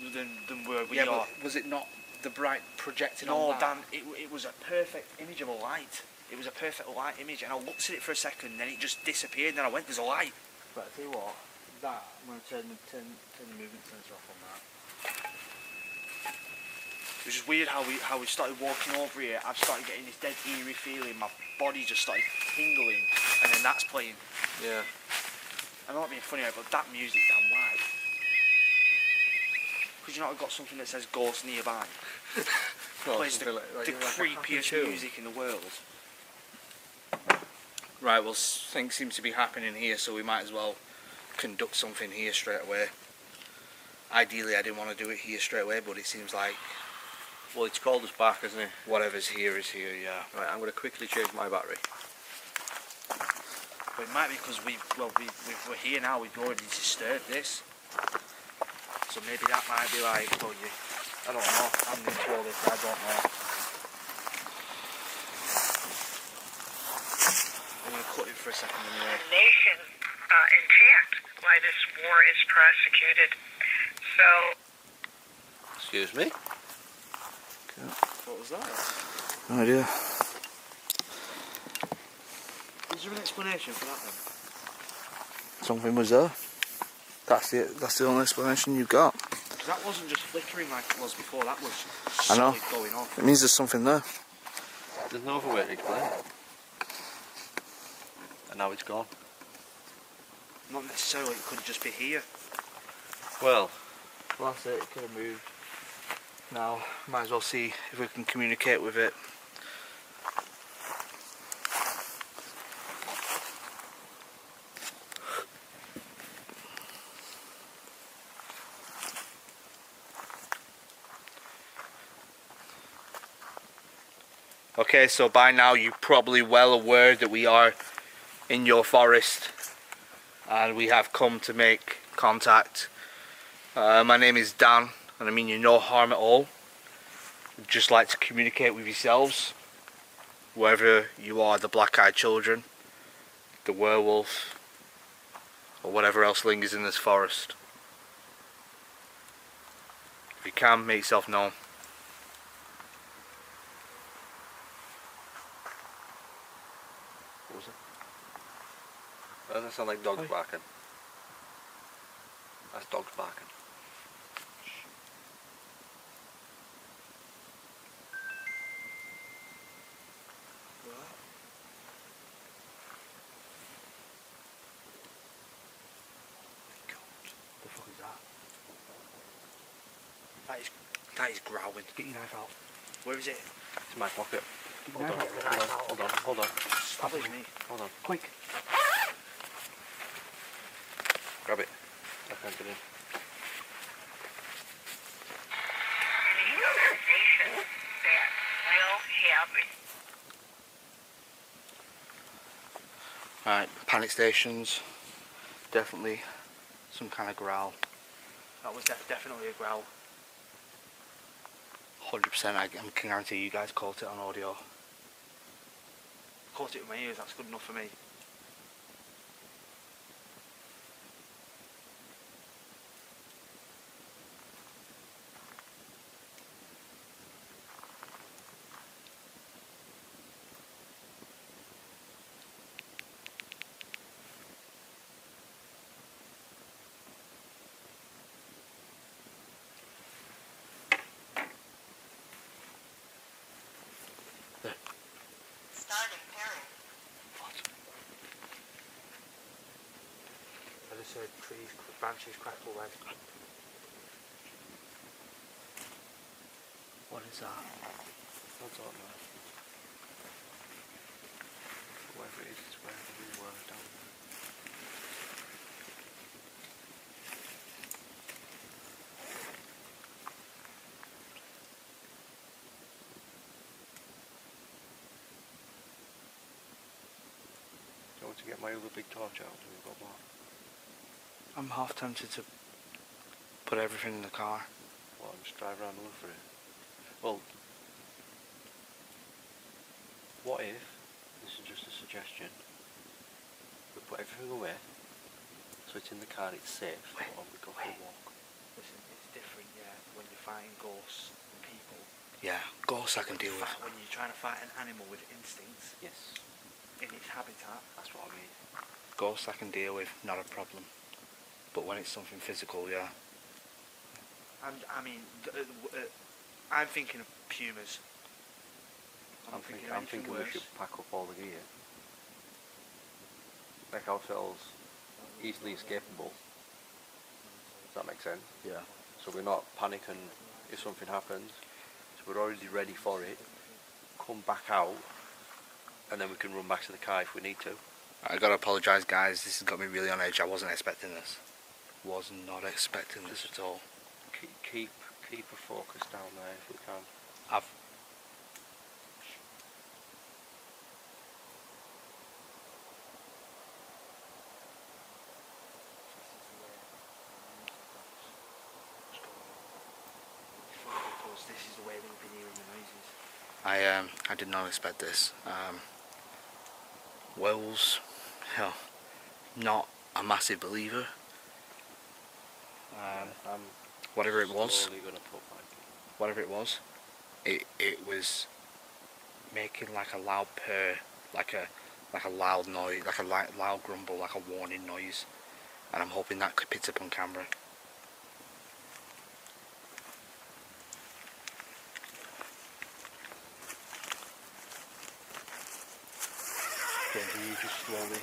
where we Yeah, are. but was it not the bright projecting on No, that? Dan, it was a perfect image of a light. It was a perfect light image, and I looked at it for a second, and then it just disappeared, and then I went, there's a light. Right, I tell you what, that, I'm going to turn the movement sensor off on that. It was just weird how we started walking over here. I've started getting this dead eerie feeling. My body just started tingling, and then that's playing. Yeah. I'm not being funny, but that music, damn why? Because you know I've got something that says ghost nearby. Plays the creepiest music in the world. Right, well, things seem to be happening here, so we might as well conduct something here straight away. Ideally, I didn't want to do it here straight away, but it seems like... Well, it's called us back, isn't it? Whatever's here is here, yeah. Right, I'm going to quickly change my battery. But it might be because we're here now, we've already disturbed this. So maybe that might be like, oh, I don't know, I'm new to all this, I don't know. I'm going to cut it for a second anyway. Nation intact why this war is prosecuted. So, Excuse me? What was that? No idea. Is there an explanation for that then? Something was there. That's it. That's the only explanation you've got. Because that wasn't just flickering like it was before, that was I know. solid going off. It means there's something there. There's no other way to explain it. And now it's gone. Not necessarily, it could just be here. Well, That's it. It could have moved. Now, might as well see if we can communicate with it. Okay, so by now you're probably well aware that we are in your forest and we have come to make contact. My name is Dan and I mean you no harm at all. I'd just like to communicate with yourselves, whether you are the black-eyed children, the werewolf, or whatever else lingers in this forest. If you can, make yourself known. what was it? Doesn't that sound like dogs barking? That's dogs barking. The fuck is that? That is growling. Get your knife out. Where is it? It's in my pocket. Get Hold your on, knife out. hold on. Stop it. me. Hold on. Quick. Grab it. I can't get in. any organization that will have Right, panic stations. Definitely some kind of growl. That was definitely a growl. 100%, I can guarantee you guys caught it on audio. Caught it with my ears, that's good enough for me. started pairing. I just heard trees, branches crackle like. What is that? I don't know. Whatever it is, it's wherever we were down there. Do you want to get my other big torch out? We've got more. I'm half tempted to put everything in the car. Well, just drive around and look for it. Well, What if, this is just a suggestion, we put everything away, so it's in the car, it's safe, or we go for a walk. Listen, it's different, yeah, when you're fighting ghosts and people. Yeah, ghosts I can deal with. When you're trying to fight an animal with instincts Yes, in its habitat. that's what I mean. Ghosts I can deal with, not a problem. But when it's something physical, yeah. I mean, I'm thinking of pumas. I'm thinking we should pack up all the gear. Make ourselves easily escapable. Does that make sense? Yeah. So we're not panicking if something happens. So we're already ready for it. Come back out, and then we can run back to the car if we need to. I gotta apologise, guys. This has got me really on edge. I wasn't expecting this. Was not expecting this at all. Keep a focus down there if we can. I've Because this is the way we've been hearing the noises. I did not expect this. Werewolves, hell, not a massive believer. I'm Whatever it was, slowly gonna put it was making like a loud purr, like a loud noise, like a loud grumble, like a warning noise, and I'm hoping that could pick up on camera. Don't you just slowly.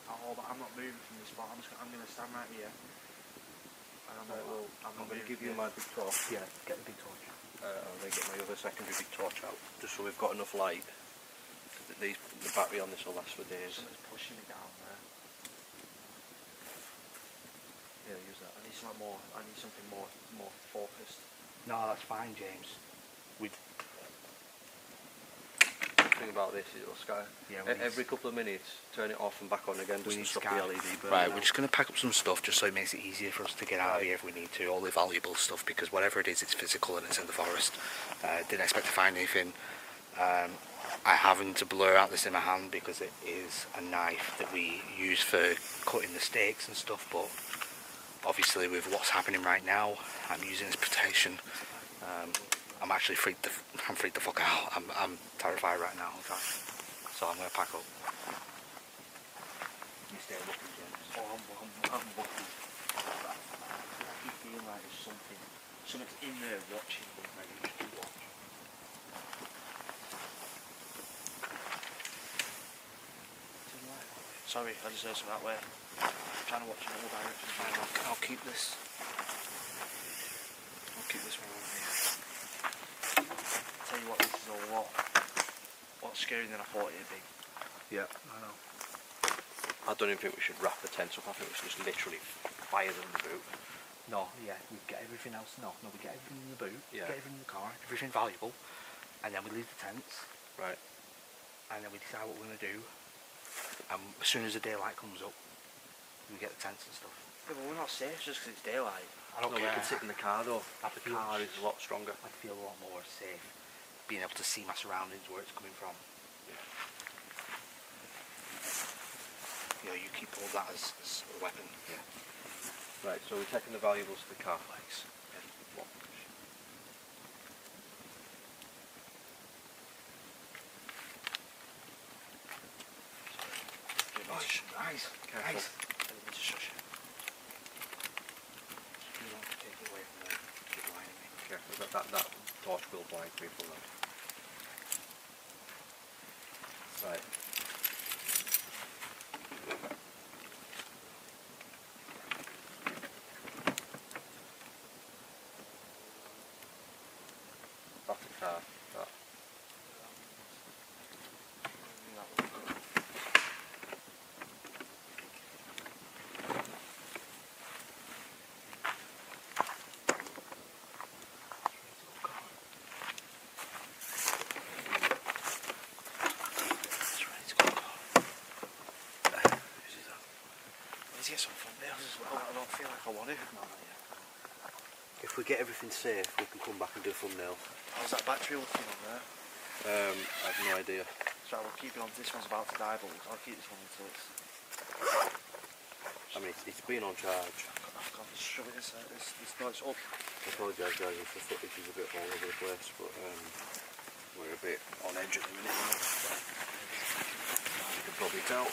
Oh, but I'm not moving from this spot. I'm going to stand right here. And I'm I'm going to give you my big torch. Yeah, get the big torch. I'm going to get my other secondary big torch out, just so we've got enough light. The battery on this will last for days. Someone's pushing me down there. Yeah, use that. I need something more focused. No, that's fine, James. The thing about this is it'll sky. Yeah, Every couple of minutes, turn it off and back on again, just to stop the LED burning. Right, we're just going to pack up some stuff just so it makes it easier for us to get out of here if we need to. All the valuable stuff, because whatever it is, it's physical and it's in the forest. Didn't expect to find anything. I haven't to blur out this in my hand because it is a knife that we use for cutting the steaks and stuff, but obviously with what's happening right now, I'm using this protection. I'm actually freaked the fuck out. I'm terrified right now. Okay. So I'm going to pack up. You stay looking, James. Oh, I'm looking. I keep feeling like there's something's in there watching me. Maybe just do watch. Sorry, I just heard something that way. I'm trying to watch in all directions. I'll keep this. I'll keep this one over here. Tell you what, this is a lot scarier than I thought it'd be. Yeah, I know. I don't even think we should wrap the tents up. I think we should just literally fire them in the boot. No, yeah, we get everything else. No, we get everything in the boot. Yeah. Get everything in the car. Everything valuable, and then we leave the tents. Right. And then we decide what we're going to do. And as soon as the daylight comes up, we get the tents and stuff. Yeah, but we're not safe just because it's daylight. I don't No, we care. can sit in the car though. I The feel- car is a lot stronger. I feel a lot more safe being able to see my surroundings, where it's coming from. You know, you keep all that as a weapon. Yeah. Right, so we're taking the valuables to the car flags. What? Guys, Careful. guys. Shush. You don't take it away from there. Keep lying me. Careful, that torch will blind people though. Right. That's the car. That. as well. I don't feel like I want to. If we get everything safe, we can come back and do a thumbnail. How's that battery looking on there? I have no idea. So we'll keep it on. This one's about to die, but I'll keep this one until it's... I mean, it's been on charge. I've got to shove it inside. It's up. I apologise guys if the footage is a bit all over the place, but we're a bit on edge at the minute now. You can probably tell.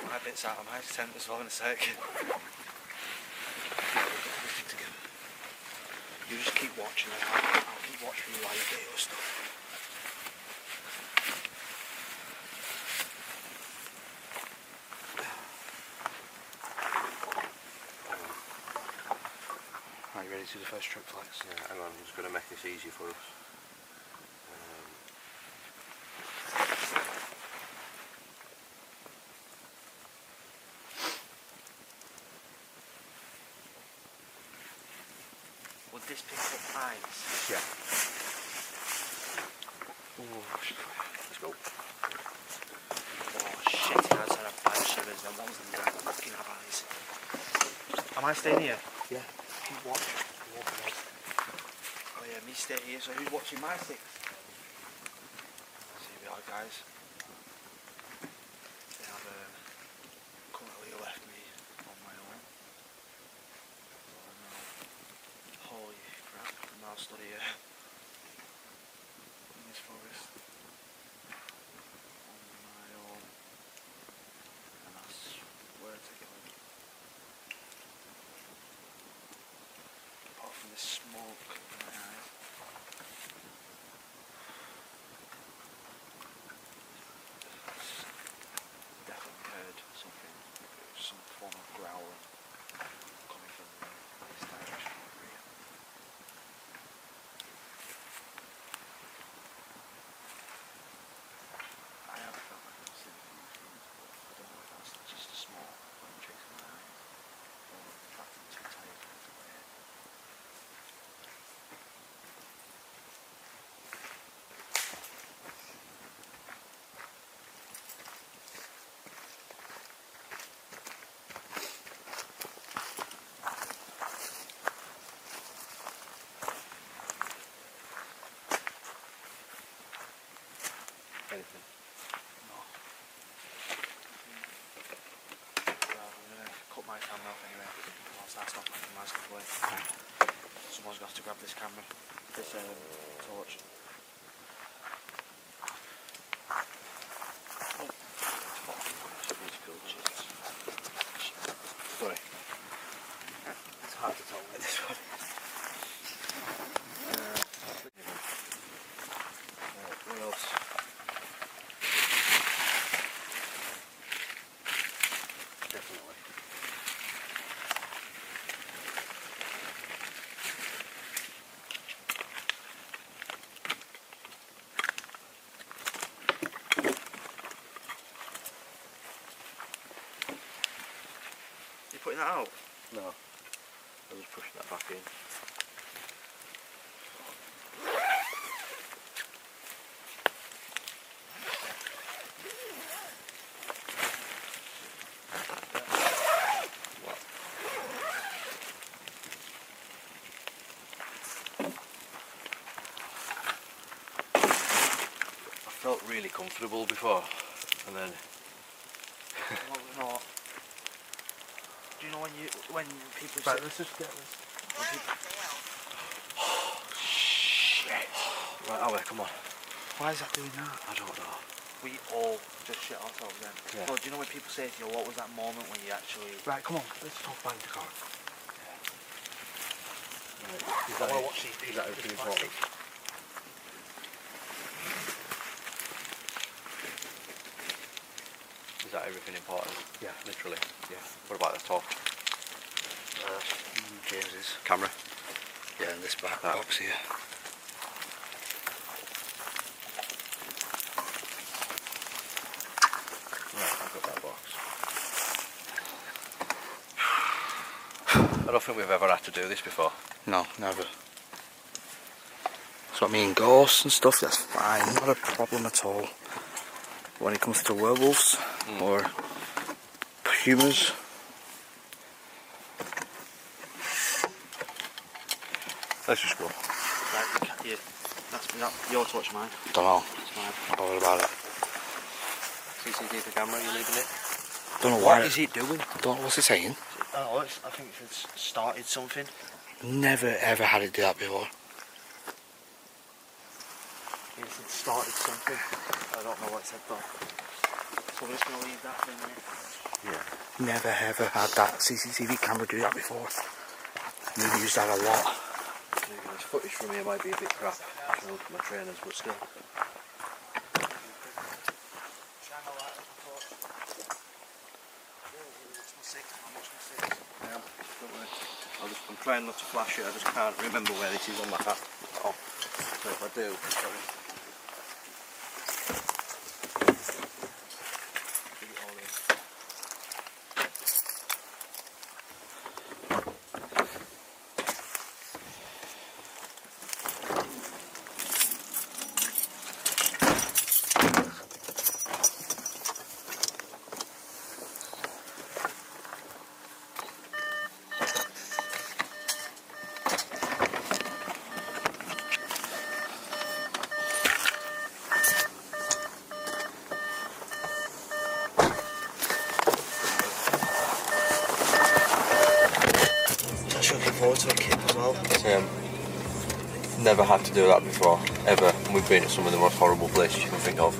My bits out of my tent as well in a sec. You just keep watching and I'll keep watching you while you get your stuff. Are you ready to do the first trip flex? Yeah, hang on, I'm just going to make this easy for us. Would this pick up eyes? Yeah. Oh, Let's go. shit, it has had a bad shivers. Them ones that fucking have eyes. Am I staying here? Yeah. Keep watching. Oh yeah, me stay here. So who's watching my six? So here we are, guys. They have currently left me on my own. Holy crap! I'm now stood here in this forest on my own, and I swear to God, apart from this smoke in my eyes. Definitely heard something. It was some form of growling coming from this direction over here. I have felt like I've seen a few things, but I don't know if that's just a small trick in my eyes, or the fact I'm too tired to play it. Anything. No. Well, I'm going to cut my camera off anyway, whilst I stop making my stuff away. Someone's got to grab this camera, this torch. Sorry. It's hard to tell with this one. What else? Definitely. You putting that out? No. I was pushing that back in. I felt really comfortable before, and then Well, not. Do you know when people right, say... let's just get this. When people, Shit. Right, Owie, come on. why is that doing that? I don't know. We all just shit ourselves then. Yeah. So do you know when people say to you, what was that moment when you actually... Right, come on, let's talk about the car. Right. I want to watch these Is that everything important? Is that everything important? Yeah. Literally? Yeah. What about the torch? James's. Camera? Yeah, in this back That. box here. Right, I've got that box. I don't think we've ever had to do this before. No, never. So I mean, ghosts and stuff, that's fine, not a problem at all. When it comes to werewolves or humans, Let's just go. Right, that's not your torch, mine. don't know, It's mine. not worried about it. CCTV camera, you leaving it? Don't know What why. is it doing? Don't know what's it saying. Oh, I think it's started something. Never ever had it do that before. It's started something. I don't know what it said though. So we're just going to leave that thing there. Yeah. Never ever had that CCTV camera do that before. We've used that a lot. This footage from here might be a bit crap. I can look at my trainers, but still. I'm trying not to flash it, I just can't remember where this is on my hat. Oh. So if I do, sorry. Dig it all in. Looking forward to a kid as well. Never had to do that before, ever. And we've been at some of the most horrible places you can think of.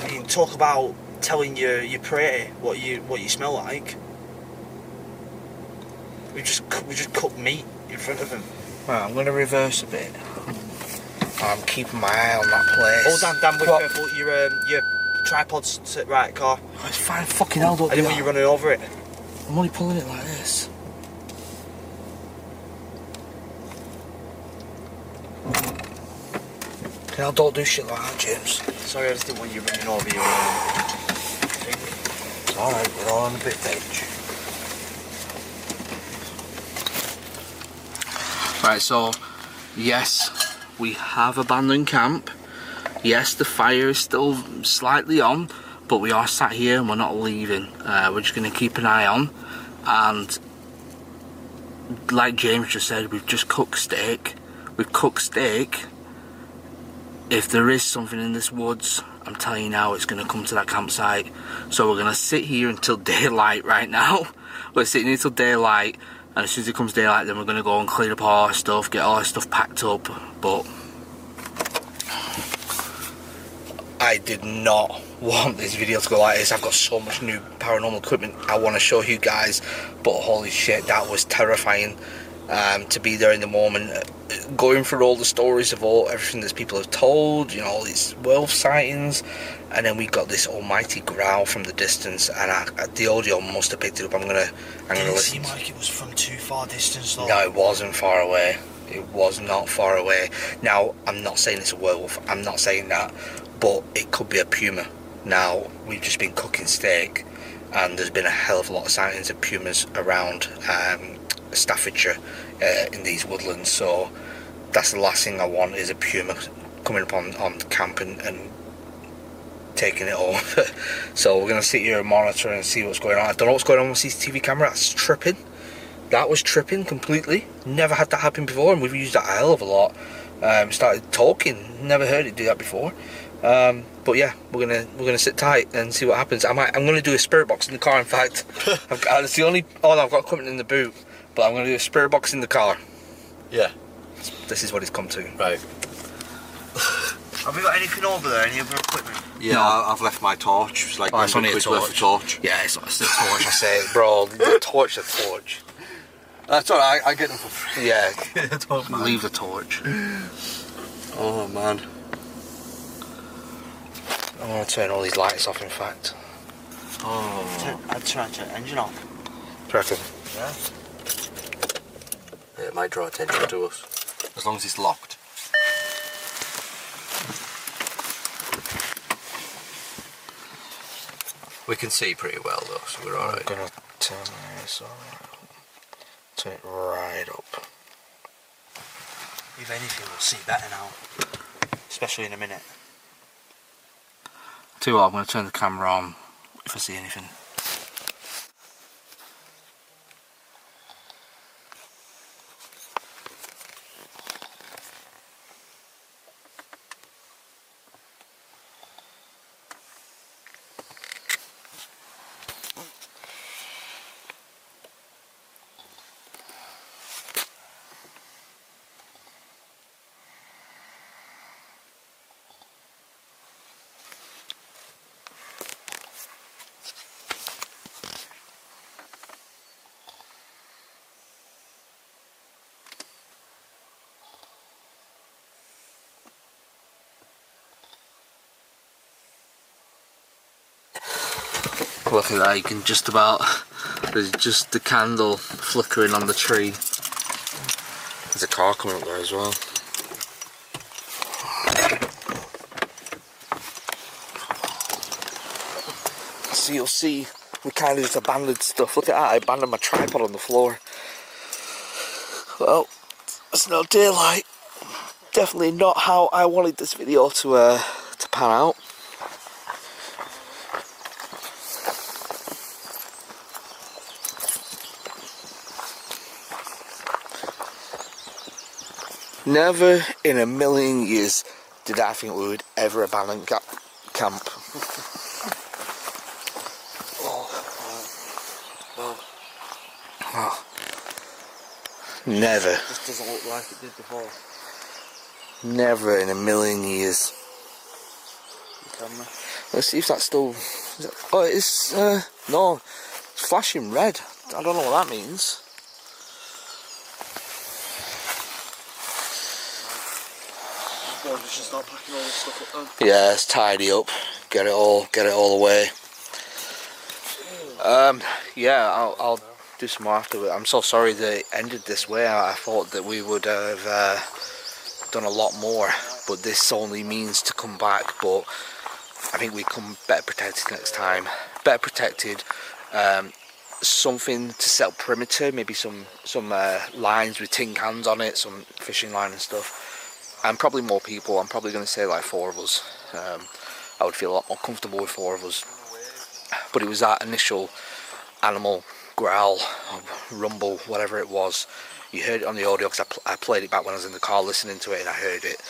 I mean, talk about telling your prey what you smell like. We just cooked meat in front of him. Right, I'm going to reverse a bit. I'm keeping my eye on that place. Oh, Dan, be careful. Your tripod's sit right, car. Oh, it's fine, fucking hell, don't I do didn't want that. you running over it. I'm only pulling it like this. Fucking hell, don't do shit like that, James. Sorry, I just didn't want you running over your thing. It's alright, we're all on a bit of edge. Right, so, yes, we have abandoned camp. Yes, the fire is still slightly on, but we are sat here and we're not leaving. We're just going to keep an eye on. And like James just said, we've just cooked steak. We've cooked steak. If there is something in this woods, I'm telling you now, it's going to come to that campsite. So we're going to sit here until daylight right now. We're sitting here until daylight. And as soon as it comes daylight, then we're going to go and clean up all our stuff, get all our stuff packed up. But I did not want this video to go like this. I've got so much new paranormal equipment I want to show you guys. But holy shit, that was terrifying to be there in the moment. Going through all the stories of everything that people have told, you know, all these werewolf sightings. And then we got this almighty growl from the distance, and the audio must have picked it up. I'm gonna Didn't listen. seem like it was from too far distance though. No, it wasn't far away. It was not far away. Now, I'm not saying it's a werewolf. I'm not saying that, but it could be a puma. Now, we've just been cooking steak, and there's been a hell of a lot of sightings of pumas around Staffordshire in these woodlands. So that's the last thing I want, is a puma coming up on the camp and taking it over. So we're going to sit here and monitor and see what's going on. I don't know what's going on with CCTV camera. That's tripping. That was tripping completely. Never had that happen before, and we've used that a hell of a lot. Started talking. Never heard it do that before. But yeah, we're gonna sit tight and see what happens. I'm gonna do a spirit box in the car. In fact, it's the only. Oh no, I've got equipment in the boot, but I'm gonna do a spirit box in the car. Yeah. This is what it's come to. Right. Have we got anything over there? Any other equipment? Yeah, No. I've left my torch. It's like It's only a £100 worth of torch. Yeah, it's the torch. I say, bro, the torch, the torch. That's alright, I get them for free. Yeah, Don't mind. leave the torch. Oh man. I'm gonna turn all these lights off. In fact, I'd try and turn the engine off. reckon. Yeah. It might draw attention to us. As long as it's locked. We can see pretty well though, so we're I'm alright. gonna turn this on. Turn it right up. If anything, we'll see better now. Especially in a minute. Tell you what, I'm going to turn the camera on if I see anything. Look at that, you can just about, there's just the candle flickering on the tree. There's a car coming up there as well. So you'll see, we kind of just abandoned stuff. Look at that, I abandoned my tripod on the floor. Well, it's no daylight. Definitely not how I wanted this video to pan out. Never in a million years did I think we would ever abandon camp. Oh. Never. This doesn't look like it did before. Never in a million years. Let's see if that's still... Oh, it is... no. It's flashing red. I don't know what that means. Just start packing all this stuff up then. Yeah, let's tidy up. Get it all away. Yeah, I'll do some more afterwards. I'm so sorry that it ended this way. I thought that we would have done a lot more, but this only means to come back. But I think we come better protected next time. Better protected. Something to set up perimeter. Maybe some lines with tin cans on it, some fishing line and stuff. And probably more people. I'm probably going to say like 4 of us. I would feel a lot more comfortable with 4 of us. But it was that initial animal growl, rumble, whatever it was. You heard it on the audio because I played it back when I was in the car listening to it, and I heard it.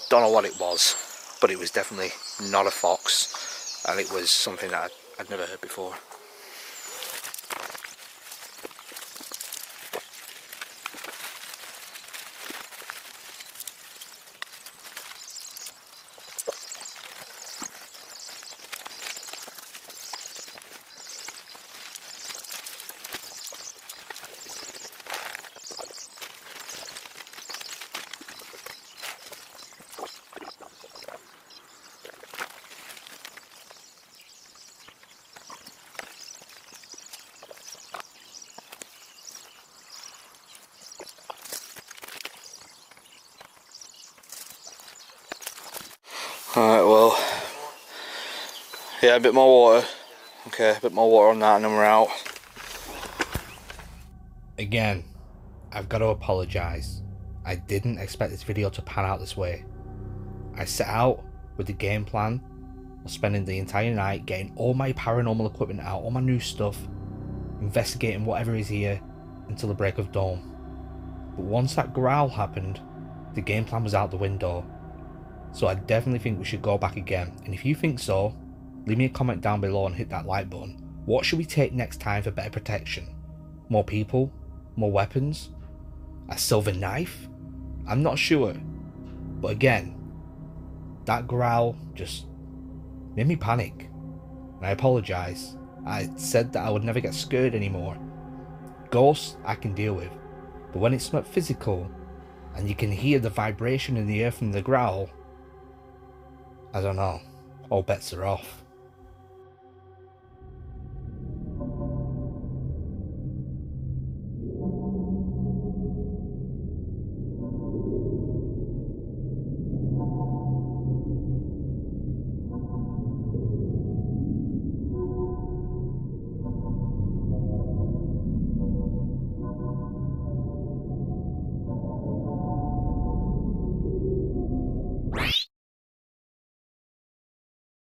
Don't know what it was, but it was definitely not a fox, and it was something that I'd never heard before. Alright, well, yeah, a bit more water. Okay, a bit more water on that and then we're out. Again, I've got to apologise. I didn't expect this video to pan out this way. I set out with the game plan of spending the entire night getting all my paranormal equipment out, all my new stuff, investigating whatever is here until the break of dawn. But once that growl happened, the game plan was out the window. So I definitely think we should go back again, and if you think so, leave me a comment down below and hit that like button. What should we take next time for better protection? More people? More weapons? A silver knife? I'm not sure. But again, that growl just made me panic. And I apologise. I said that I would never get scared anymore. Ghosts I can deal with. But when it's not physical, and you can hear the vibration in the air from the growl, I don't know, all bets are off.